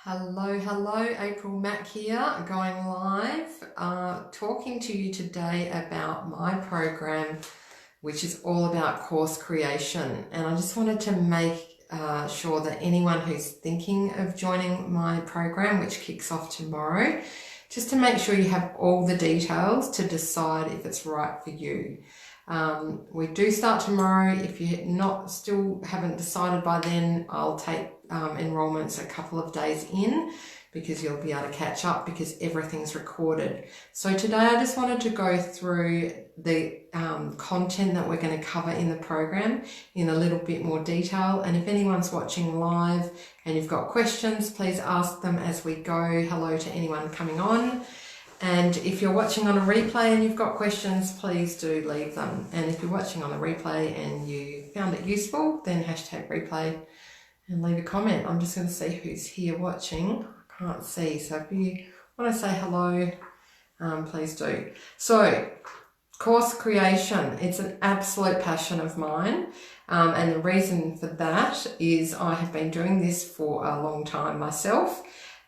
Hello, April Mack here, going live, talking to you today about my program, which is all about course creation. And I just wanted to make sure that anyone who's thinking of joining my program, which kicks off tomorrow, just to make sure you have all the details to decide if it's right for you. We do start tomorrow. If you still haven't decided by then, I'll take enrollments a couple of days in, because you'll be able to catch up because everything's recorded. So today I just wanted to go through the content that we're going to cover in the program in a little bit more detail. And if anyone's watching live and you've got questions, please ask them as we go. Hello to anyone coming on. And if you're watching on a replay and you've got questions, please do leave them. And if you're watching on a replay and you found it useful, then hashtag replay and leave a comment. I'm just going to see who's here watching. I can't see, so if you want to say hello, please do. So, course creation, it's an absolute passion of mine. And the reason for that is I have been doing this for a long time myself.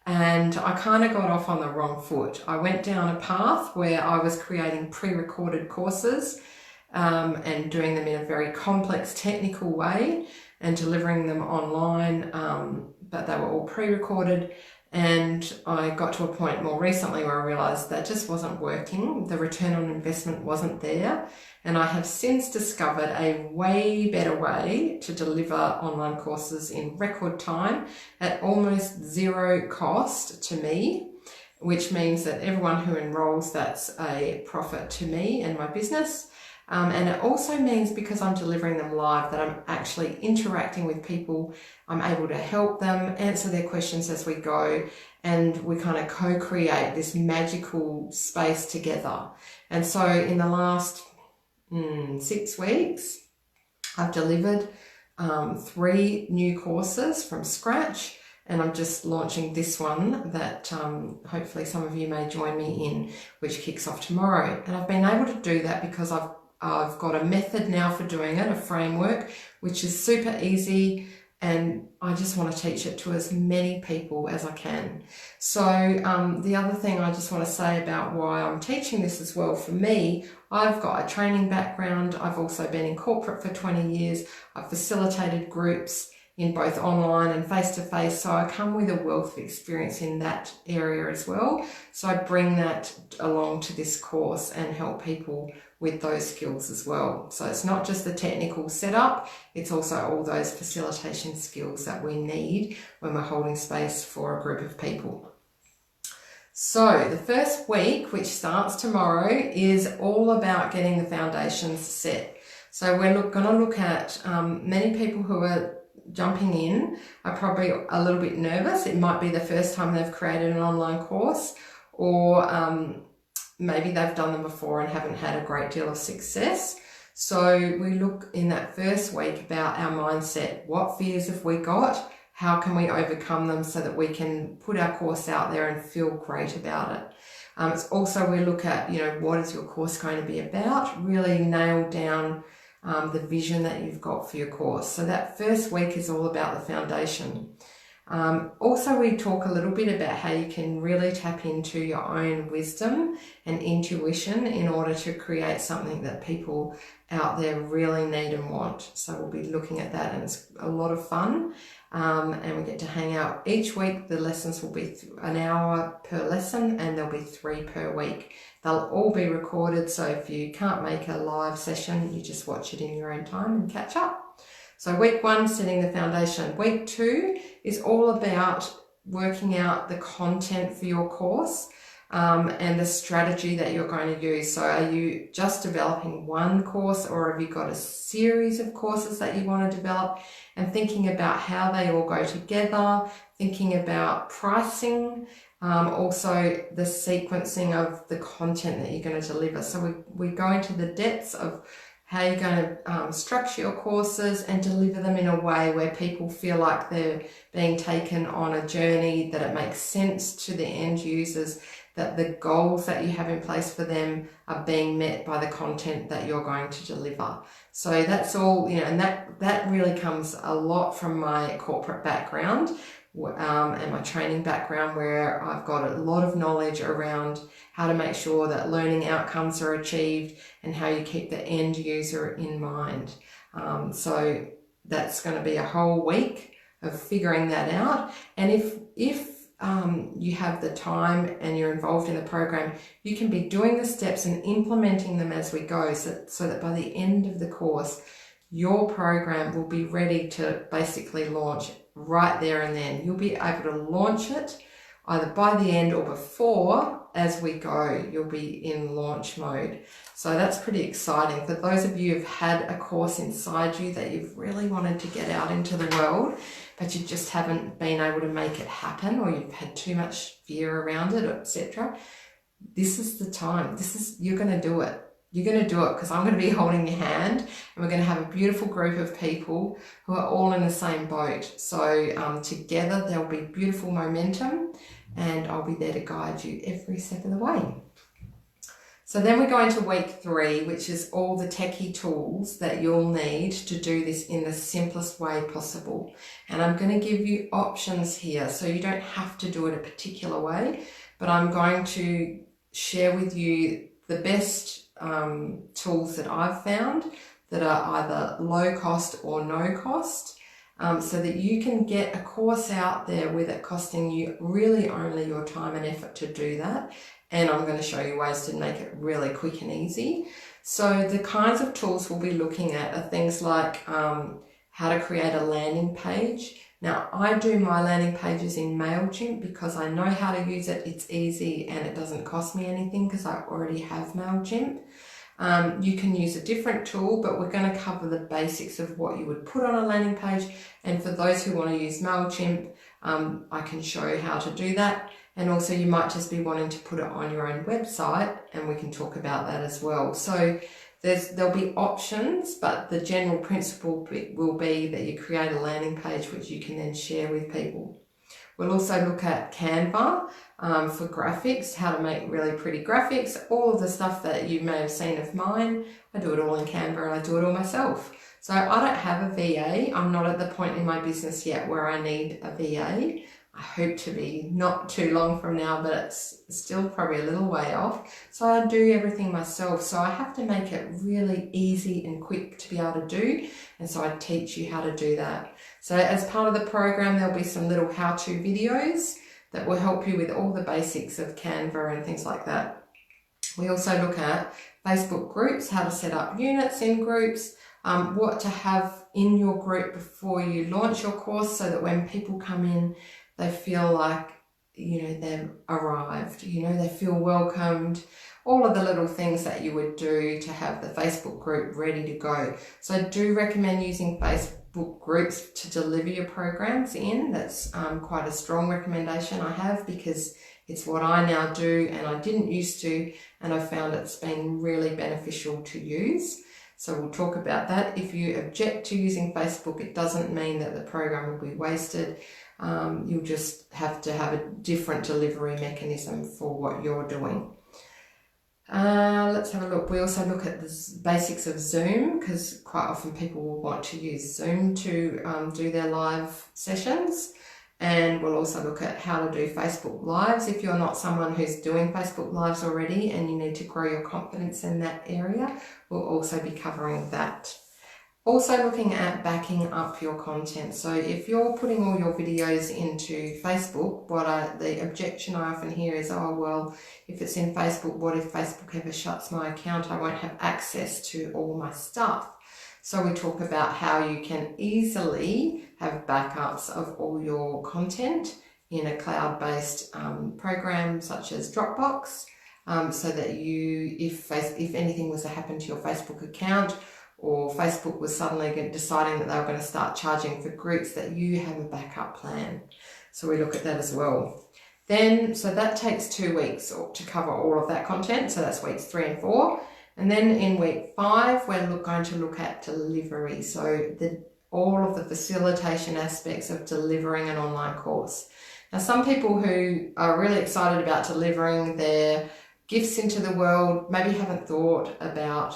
And I kind of got off on the wrong foot. I went down a path where I was creating pre-recorded courses and doing them in a very complex technical way and delivering them online, but they were all pre-recorded. And I got to a point more recently where I realized that just wasn't working. The return on investment wasn't there. And I have since discovered a way better way to deliver online courses in record time at almost zero cost to me, which means that everyone who enrolls, that's a profit to me and my business. And it also means, because I'm delivering them live, that I'm actually interacting with people. I'm able to help them, answer their questions as we go, and we kind of co-create this magical space together. And so in the last 6 weeks, I've delivered 3 new courses from scratch, and I'm just launching this one that hopefully some of you may join me in, which kicks off tomorrow. And I've been able to do that because I've got a method now for doing it, a framework, which is super easy, and I just want to teach it to as many people as I can. So the other thing I just want to say about why I'm teaching this as well, for me, I've got a training background. I've also been in corporate for 20 years. I've facilitated groups in both online and face-to-face, so I come with a wealth of experience in that area as well. So I bring that along to this course and help people with those skills as well. So it's not just the technical setup, it's also all those facilitation skills that we need when we're holding space for a group of people. So the first week, which starts tomorrow, is all about getting the foundations set. So we're going to look at many people who are jumping in are probably a little bit nervous. It might be the first time they've created an online course, or maybe they've done them before and haven't had a great deal of success. So we look in that first week about our mindset. What fears have we got? How can we overcome them so that we can put our course out there and feel great about it? It's also, we look at, what is your course going to be about? Really nail down the vision that you've got for your course. So that first week is all about the foundation. Also, we talk a little bit about how you can really tap into your own wisdom and intuition in order to create something that people out there really need and want. So we'll be looking at that, and it's a lot of fun. And we get to hang out each week. The lessons will be an hour per lesson, and there'll be 3 per week. They'll all be recorded, so if you can't make a live session, you just watch it in your own time and catch up. So week 1, setting the foundation. Week 2 is all about working out the content for your course and the strategy that you're going to use. So are you just developing one course, or have you got a series of courses that you want to develop? And thinking about how they all go together, thinking about pricing, also the sequencing of the content that you're going to deliver. So we go into the depths of how you're going to structure your courses and deliver them in a way where people feel like they're being taken on a journey, that it makes sense to the end users, that the goals that you have in place for them are being met by the content that you're going to deliver. So that's all, and that really comes a lot from my corporate background, and my training background, where I've got a lot of knowledge around how to make sure that learning outcomes are achieved and how you keep the end user in mind. So that's going to be a whole week of figuring that out. And if you have the time and you're involved in the program, you can be doing the steps and implementing them as we go, so that by the end of the course, your program will be ready to basically launch right there and then. You'll be able to launch it either by the end or before. As we go, you'll be in launch mode. So that's pretty exciting. For those of you who've had a course inside you that you've really wanted to get out into the world, but you just haven't been able to make it happen, or you've had too much fear around it, etc. This is the time. You're going to do it. You're going to do it, because I'm going to be holding your hand, and we're going to have a beautiful group of people who are all in the same boat. So together there'll be beautiful momentum, and I'll be there to guide you every step of the way. So then we go into week 3, which is all the techie tools that you'll need to do this in the simplest way possible. And I'm going to give you options here, so you don't have to do it a particular way, but I'm going to share with you the best tools that I've found that are either low cost or no cost, so that you can get a course out there with it costing you really only your time and effort to do that. And I'm going to show you ways to make it really quick and easy. So the kinds of tools we'll be looking at are things like how to create a landing page. Now, I do my landing pages in MailChimp because I know how to use it. It's easy and it doesn't cost me anything because I already have MailChimp. You can use a different tool, but we're going to cover the basics of what you would put on a landing page. And for those who want to use MailChimp, I can show you how to do that. And also you might just be wanting to put it on your own website, and we can talk about that as well. So there'll be options, but the general principle will be that you create a landing page which you can then share with people. We'll also look at Canva for graphics, how to make really pretty graphics, all of the stuff that you may have seen of mine. I do it all in Canva and I do it all myself. So I don't have a VA. I'm not at the point in my business yet where I need a VA. I hope to be not too long from now, but it's still probably a little way off. So I do everything myself. So I have to make it really easy and quick to be able to do. And so I teach you how to do that. So as part of the program, there'll be some little how-to videos that will help you with all the basics of Canva and things like that. We also look at Facebook groups, how to set up units in groups, what to have in your group before you launch your course, so that when people come in, they feel like, they've arrived, they feel welcomed, all of the little things that you would do to have the Facebook group ready to go. So I do recommend using Facebook groups to deliver your programs in. That's quite a strong recommendation I have, because it's what I now do and I didn't used to, and I found it's been really beneficial to use. So we'll talk about that. If you object to using Facebook, it doesn't mean that the program will be wasted. You'll just have to have a different delivery mechanism for what you're doing. Let's have a look. We also look at the basics of Zoom, because quite often people will want to use Zoom to do their live sessions. And we'll also look at how to do Facebook Lives if you're not someone who's doing Facebook Lives already and you need to grow your confidence in that area. We'll also be covering that. Also looking at backing up your content. So if you're putting all your videos into Facebook, the objection I often hear is, oh, well, if it's in Facebook, what if Facebook ever shuts my account? I won't have access to all my stuff. So we talk about how you can easily have backups of all your content in a cloud-based program such as Dropbox, so that if anything was to happen to your Facebook account, or Facebook was suddenly deciding that they were going to start charging for groups, that you have a backup plan. So we look at that as well. So that takes 2 weeks to cover all of that content. So that's weeks 3 and 4. And then in week 5, we're going to look at delivery. So all of the facilitation aspects of delivering an online course. Now, some people who are really excited about delivering their gifts into the world maybe haven't thought about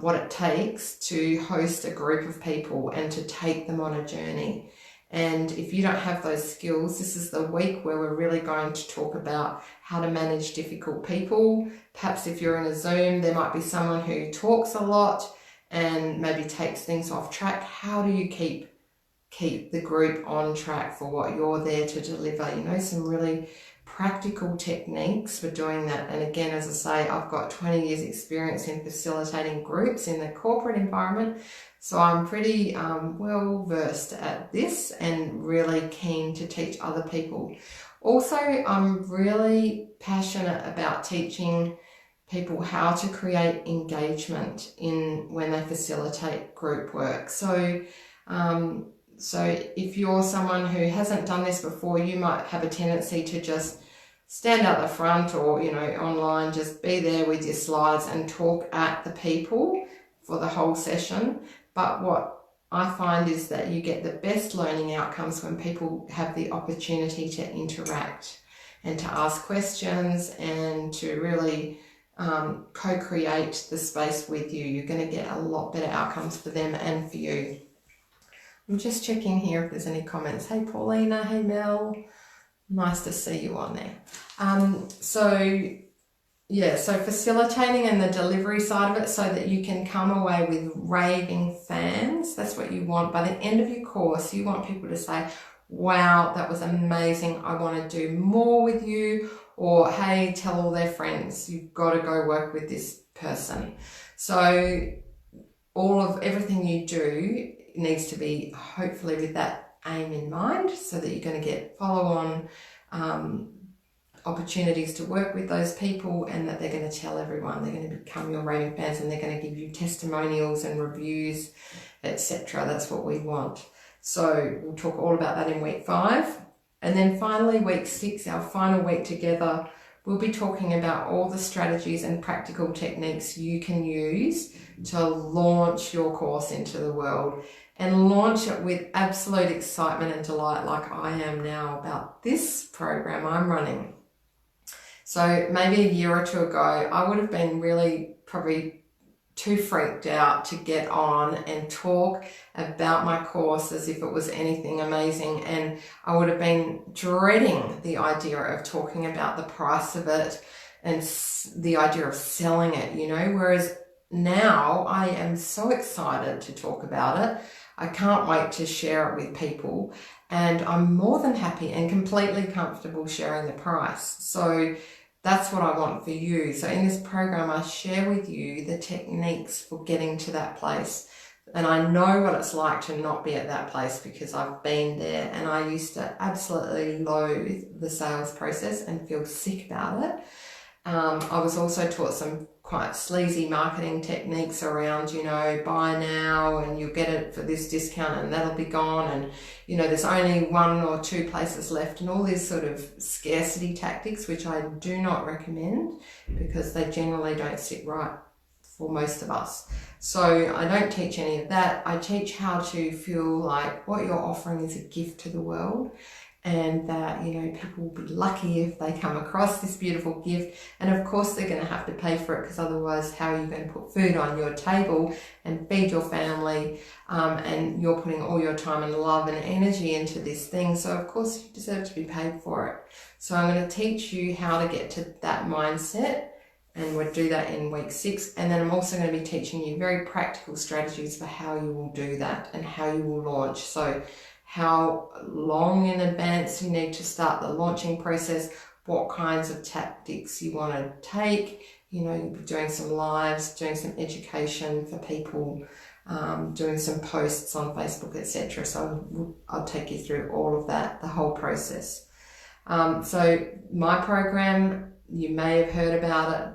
what it takes to host a group of people and to take them on a journey. And if you don't have those skills, this is the week where we're really going to talk about how to manage difficult people. Perhaps if you're in a Zoom, there might be someone who talks a lot and maybe takes things off track. How do you keep the group on track for what you're there to deliver? You know, some really practical techniques for doing that. And again, as I say, I've got 20 years experience in facilitating groups in the corporate environment. So I'm pretty well versed at this and really keen to teach other people. Also, I'm really passionate about teaching people how to create engagement when they facilitate group work. So if you're someone who hasn't done this before, you might have a tendency to just stand out the front or, you know, online, just be there with your slides and talk at the people for the whole session. But what I find is that you get the best learning outcomes when people have the opportunity to interact and to ask questions and to really co-create the space with you. You're going to get a lot better outcomes for them and for you. I'm just checking here if there's any comments. Hey Paulina, hey Mel, nice to see you on there. So facilitating and the delivery side of it so that you can come away with raving fans. That's what you want. By the end of your course, you want people to say, wow, that was amazing. I want to do more with you. Or, hey, tell all their friends, you've got to go work with this person. So everything you do needs to be hopefully with that aim in mind so that you're going to get follow-on opportunities to work with those people and that they're going to tell everyone. They're going to become your raving fans and they're going to give you testimonials and reviews, etc. That's what we want. So we'll talk all about that in week 5. And then finally, week 6, our final week together, we'll be talking about all the strategies and practical techniques you can use to launch your course into the world and launch it with absolute excitement and delight like I am now about this program I'm running. So maybe a year or two ago, I would have been really probably too freaked out to get on and talk about my course as if it was anything amazing. And I would have been dreading the idea of talking about the price of it and the idea of selling it, you know, whereas now I am so excited to talk about it. I can't wait to share it with people, and I'm more than happy and completely comfortable sharing the price. So that's what I want for you. So in this program, I share with you the techniques for getting to that place. And I know what it's like to not be at that place because I've been there, and I used to absolutely loathe the sales process and feel sick about it. I was also taught some quite sleazy marketing techniques around, you know, buy now and you'll get it for this discount and that'll be gone, and, you know, there's only 1 or 2 places left, and all these sort of scarcity tactics, which I do not recommend because they generally don't sit right for most of us. So I don't teach any of that. I teach how to feel like what you're offering is a gift to the world, and that, you know, people will be lucky if they come across this beautiful gift. And of course they're going to have to pay for it, because otherwise how are you going to put food on your table and feed your family? And you're putting all your time and love and energy into this thing, so of course you deserve to be paid for it. So I'm going to teach you how to get to that mindset, and we'll do that in week 6. And then I'm also going to be teaching you very practical strategies for how you will do that and how you will launch. So how long in advance you need to start the launching process, what kinds of tactics you want to take. You know, you'll be doing some lives, doing some education for people, doing some posts on Facebook, etc. So I'll take you through all of that, the whole process. So my program, you may have heard about it.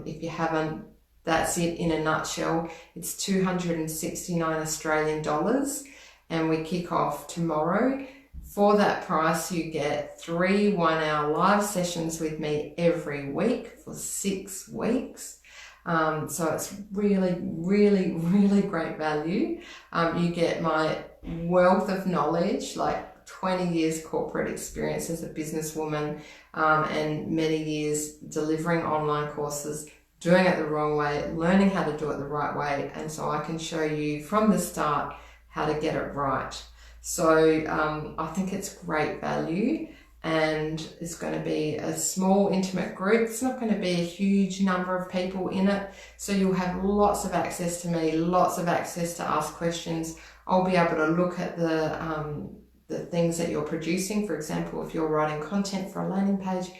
If you haven't, that's it in a nutshell. It's 269 Australian dollars. And we kick off tomorrow. For that price, you get 3 1-hour live sessions with me every week for 6 weeks. So it's really, really, really great value. You get my wealth of knowledge, like 20 years corporate experience as a businesswoman, and many years delivering online courses, doing it the wrong way, learning how to do it the right way. And so I can show you from the start how to get it right. So I think it's great value, and it's going to be a small intimate group. It's not going to be a huge number of people in it, so you'll have lots of access to me, lots of access to ask questions. I'll be able to look at the things that you're producing. For example, if you're writing content for a landing page,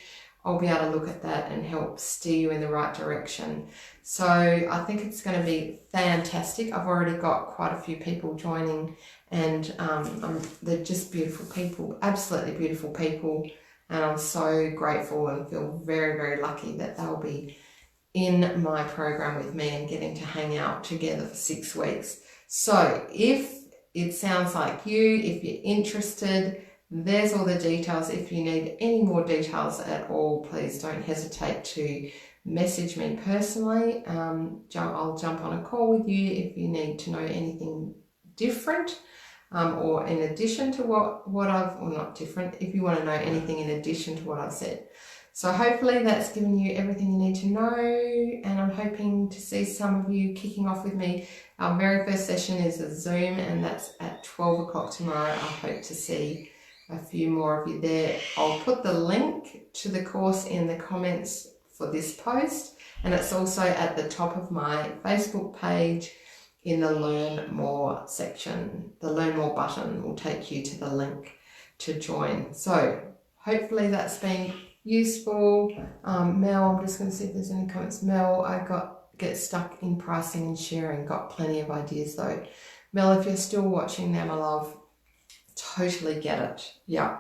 I'll be able to look at that and help steer you in the right direction. So I think it's going to be fantastic. I've already got quite a few people joining, and they're just beautiful people, absolutely beautiful people. And I'm so grateful and feel very, very lucky that they'll be in my program with me and getting to hang out together for 6 weeks. So if it sounds like you, if you're interested, there's all the details. If you need any more details at all, please don't hesitate to message me personally. I'll jump on a call with you if you need to know anything different, or in addition to what I've, or not different, if you want to know anything in addition to what I've said. So hopefully that's given you everything you need to know, and I'm hoping to see some of you kicking off with me. Our very first session is a Zoom, and that's at 12 o'clock tomorrow. I hope to see a few more of you there. I'll put the link to the course in the comments for this post, and it's also at the top of my Facebook page in the Learn More section. The Learn More button will take you to the link to join. So hopefully that's been useful. Mel, I'm just going to see if there's any comments. Mel, get stuck in pricing and sharing. Got plenty of ideas though. Mel, if you're still watching now, my love, totally get it. Yeah.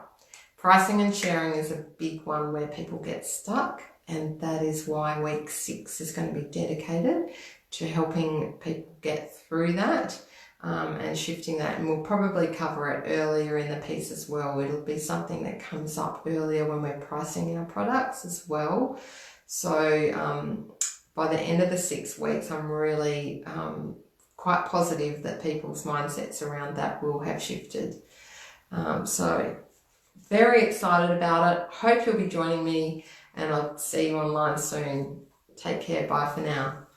Pricing and sharing is a big one where people get stuck, and that is why week 6 is going to be dedicated to helping people get through that, and shifting that. And we'll probably cover it earlier in the piece as well. It'll be something that comes up earlier when we're pricing our products as well. So by the end of the 6 weeks, I'm really quite positive that people's mindsets around that will have shifted. So very excited about it. Hope you'll be joining me, and I'll see you online soon. Take care. Bye for now.